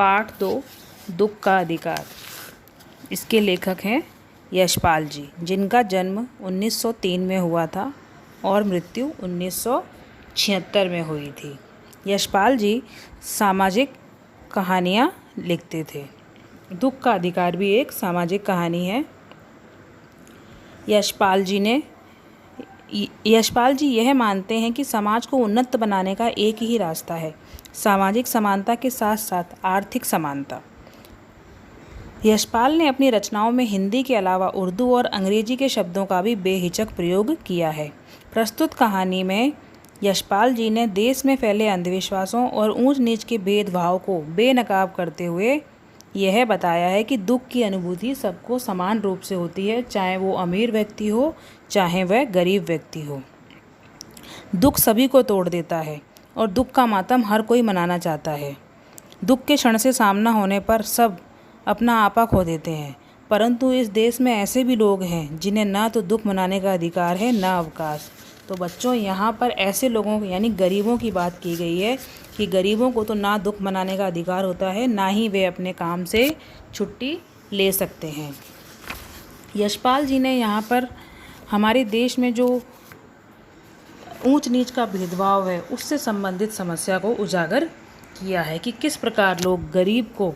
पाठ 2 दुख का अधिकार। इसके लेखक हैं यशपाल जी, जिनका जन्म 1903 में हुआ था और मृत्यु 1976 में हुई थी। यशपाल जी सामाजिक कहानियाँ लिखते थे। दुख का अधिकार भी एक सामाजिक कहानी है। यशपाल जी यह मानते हैं कि समाज को उन्नत बनाने का एक ही रास्ता है, सामाजिक समानता के साथ साथ आर्थिक समानता। यशपाल ने अपनी रचनाओं में हिंदी के अलावा उर्दू और अंग्रेजी के शब्दों का भी बेहिचक प्रयोग किया है। प्रस्तुत कहानी में यशपाल जी ने देश में फैले अंधविश्वासों और ऊंच नीच के भेदभाव को बेनकाब करते हुए यह बताया है कि दुख की अनुभूति सबको समान रूप से होती है, चाहे वो अमीर व्यक्ति हो चाहे वह गरीब व्यक्ति हो। दुख सभी को तोड़ देता है और दुख का मातम हर कोई मनाना चाहता है। दुख के क्षण से सामना होने पर सब अपना आपा खो देते हैं, परंतु इस देश में ऐसे भी लोग हैं जिन्हें ना तो दुख मनाने का अधिकार है ना अवकाश। तो बच्चों, यहाँ पर ऐसे लोगों यानी गरीबों की बात की गई है कि गरीबों को तो ना दुख मनाने का अधिकार होता है, ना ही वे अपने काम से छुट्टी ले सकते हैं। यशपाल जी ने यहाँ पर हमारे देश में जो ऊंच नीच का भेदभाव है उससे संबंधित समस्या को उजागर किया है कि किस प्रकार लोग गरीब को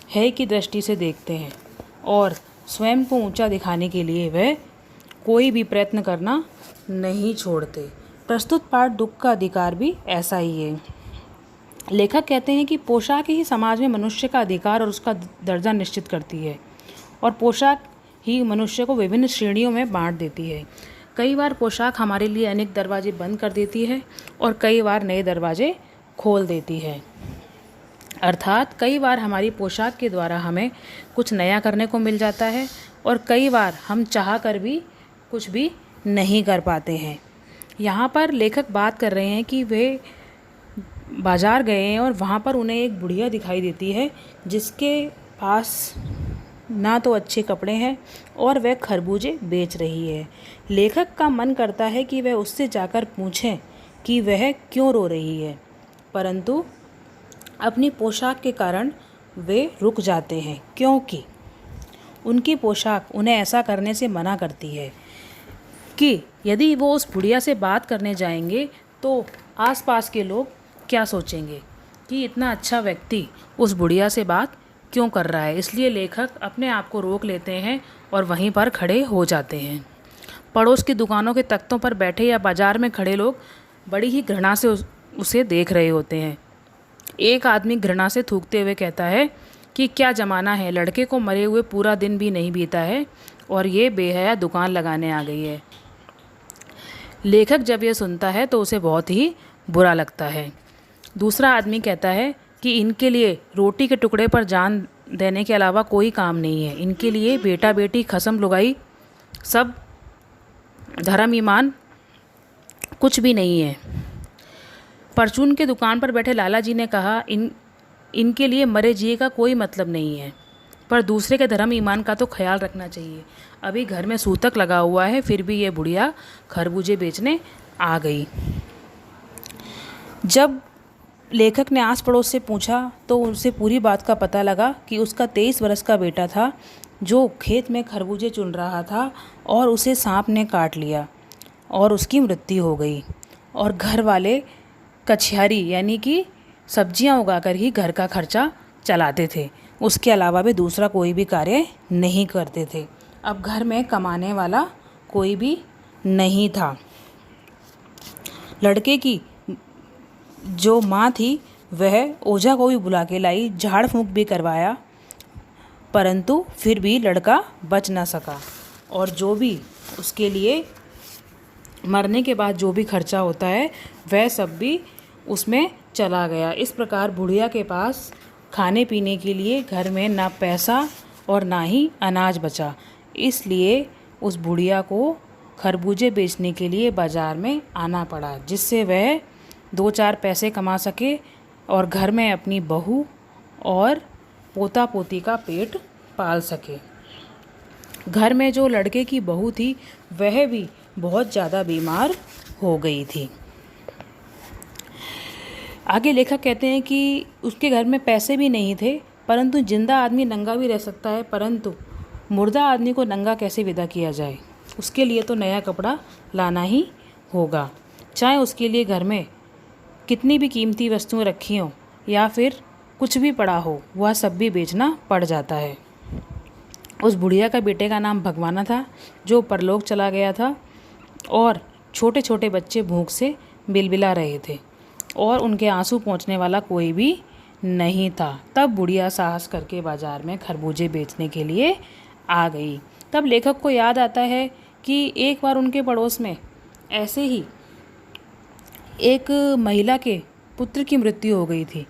है की दृष्टि से देखते हैं और स्वयं को ऊंचा दिखाने के लिए वह कोई भी प्रयत्न करना नहीं छोड़ते। प्रस्तुत पाठ दुख का अधिकार भी ऐसा ही है। लेखक कहते हैं कि पोशाक ही समाज में मनुष्य का अधिकार और उसका दर्जा निश्चित करती है और पोशाक ही मनुष्य को विभिन्न श्रेणियों में बांट देती है। कई बार पोशाक हमारे लिए अनेक दरवाजे बंद कर देती है और कई बार नए दरवाजे खोल देती है। अर्थात कई बार हमारी पोशाक के द्वारा हमें कुछ नया करने को मिल जाता है और कई बार हम चाह कर भी कुछ भी नहीं कर पाते हैं। यहाँ पर लेखक बात कर रहे हैं कि वे बाज़ार गए हैं और वहाँ पर उन्हें एक बुढ़िया दिखाई देती है जिसके पास ना तो अच्छे कपड़े हैं और वह खरबूजे बेच रही है। लेखक का मन करता है कि वह उससे जाकर पूछें कि वह क्यों रो रही है, परंतु अपनी पोशाक के कारण वे रुक जाते हैं क्योंकि उनकी पोशाक उन्हें ऐसा करने से मना करती है कि यदि वो उस बुढ़िया से बात करने जाएंगे तो आसपास के लोग क्या सोचेंगे कि इतना अच्छा व्यक्ति उस बुढ़िया से बात क्यों कर रहा है। इसलिए लेखक अपने आप को रोक लेते हैं और वहीं पर खड़े हो जाते हैं। पड़ोस की दुकानों के तख्तों पर बैठे या बाज़ार में खड़े लोग बड़ी ही घृणा से उसे देख रहे होते हैं। एक आदमी घृणा से थूकते हुए कहता है कि क्या ज़माना है, लड़के को मरे हुए पूरा दिन भी नहीं बीता है और ये बेहया दुकान लगाने आ गई है। लेखक जब ये सुनता है तो उसे बहुत ही बुरा लगता है। दूसरा आदमी कहता है कि इनके लिए रोटी के टुकड़े पर जान देने के अलावा कोई काम नहीं है। इनके लिए बेटा बेटी खसम लुगाई सब धर्म ईमान कुछ भी नहीं है। परचून के दुकान पर बैठे लाला जी ने कहा इनके लिए मरे जिए का कोई मतलब नहीं है, पर दूसरे के धर्म ईमान का तो ख्याल रखना चाहिए। अभी घर में सूतक लगा हुआ है फिर भी ये बुढ़िया खरबूजे बेचने आ गई। जब लेखक ने आस पड़ोस से पूछा तो उसे पूरी बात का पता लगा कि उसका 23 वर्ष का बेटा था जो खेत में खरबूजे चुन रहा था और उसे सांप ने काट लिया और उसकी मृत्यु हो गई। और घर वाले कछियारी यानी कि सब्जियां उगाकर ही घर का खर्चा चलाते थे, उसके अलावा भी दूसरा कोई भी कार्य नहीं करते थे। अब घर में कमाने वाला कोई भी नहीं था। लड़के की जो माँ थी वह ओझा को भी बुला के लाई, झाड़ फूंक भी करवाया, परंतु फिर भी लड़का बच ना सका और जो भी उसके लिए मरने के बाद जो भी खर्चा होता है वह सब भी उसमें चला गया। इस प्रकार बुढ़िया के पास खाने पीने के लिए घर में ना पैसा और ना ही अनाज बचा। इसलिए उस बुढ़िया को खरबूजे बेचने के लिए बाज़ार में आना पड़ा, जिससे वह 2-4 पैसे कमा सके और घर में अपनी बहू और पोता पोती का पेट पाल सके। घर में जो लड़के की बहू थी वह भी बहुत ज़्यादा बीमार हो गई थी। आगे लेखक कहते हैं कि उसके घर में पैसे भी नहीं थे, परंतु जिंदा आदमी नंगा भी रह सकता है, परंतु मुर्दा आदमी को नंगा कैसे विदा किया जाए? उसके लिए तो नया कपड़ा लाना ही होगा, चाहे उसके लिए घर में कितनी भी कीमती वस्तुएं रखी हों या फिर कुछ भी पड़ा हो, वह सब भी बेचना पड़ जाता है। उस बुढ़िया का बेटे का नाम भगवाना था, जो परलोक चला गया था, और छोटे छोटे बच्चे भूख से बिलबिला रहे थे और उनके आंसू पोंछने वाला कोई भी नहीं था। तब बुढ़िया साहस करके बाजार में खरबूजे बेचने के लिए आ गई। तब लेखक को याद आता है कि एक बार उनके पड़ोस में ऐसे ही एक महिला के पुत्र की मृत्यु हो गई थी।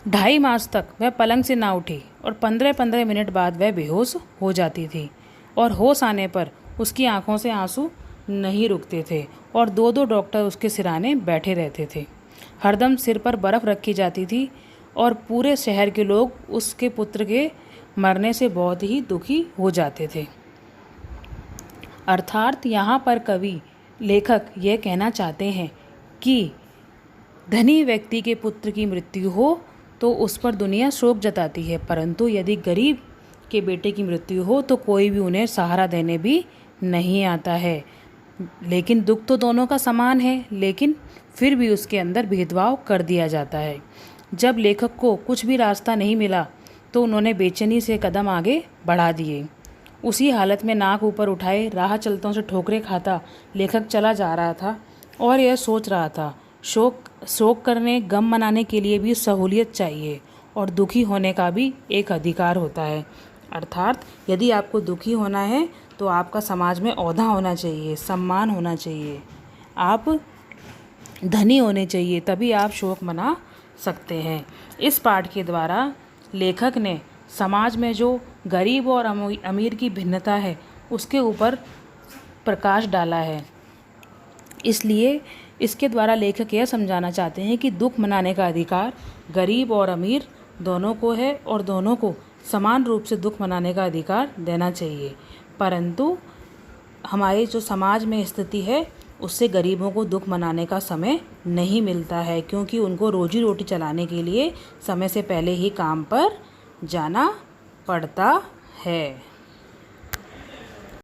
2.5 मास तक वह पलंग से ना उठी और 15-15 मिनट बाद वह बेहोश हो जाती थी, और होश आने पर उसकी आंखों से आंसू नहीं रुकते थे और 2-2 डॉक्टर उसके सिराने बैठे रहते थे। हरदम सिर पर बर्फ़ रखी जाती थी और पूरे शहर के लोग उसके पुत्र के मरने से बहुत ही दुखी हो जाते थे। अर्थात यहाँ पर कवि लेखक यह कहना चाहते हैं कि धनी व्यक्ति के पुत्र की मृत्यु हो तो उस पर दुनिया शोक जताती है, परंतु यदि गरीब के बेटे की मृत्यु हो तो कोई भी उन्हें सहारा देने भी नहीं आता है। लेकिन दुख तो दोनों का समान है, लेकिन फिर भी उसके अंदर भेदभाव कर दिया जाता है। जब लेखक को कुछ भी रास्ता नहीं मिला तो उन्होंने बेचैनी से कदम आगे बढ़ा दिए। उसी हालत में नाक ऊपर उठाए राह चलतों से ठोकरें खाता लेखक चला जा रहा था और यह सोच रहा था, शोक करने, गम मनाने के लिए भी सहूलियत चाहिए और दुखी होने का भी एक अधिकार होता है। अर्थात यदि आपको दुखी होना है तो आपका समाज में ओहदा होना चाहिए, सम्मान होना चाहिए, आप धनी होने चाहिए, तभी आप शोक मना सकते हैं। इस पाठ के द्वारा लेखक ने समाज में जो गरीब और अमीर की भिन्नता है उसके ऊपर प्रकाश डाला है। इसलिए इसके द्वारा लेखक यह समझाना चाहते हैं कि दुख मनाने का अधिकार गरीब और अमीर दोनों को है और दोनों को समान रूप से दुख मनाने का अधिकार देना चाहिए। परंतु हमारे जो समाज में स्थिति है उससे गरीबों को दुख मनाने का समय नहीं मिलता है, क्योंकि उनको रोजी रोटी चलाने के लिए समय से पहले ही काम पर जाना पड़ता है।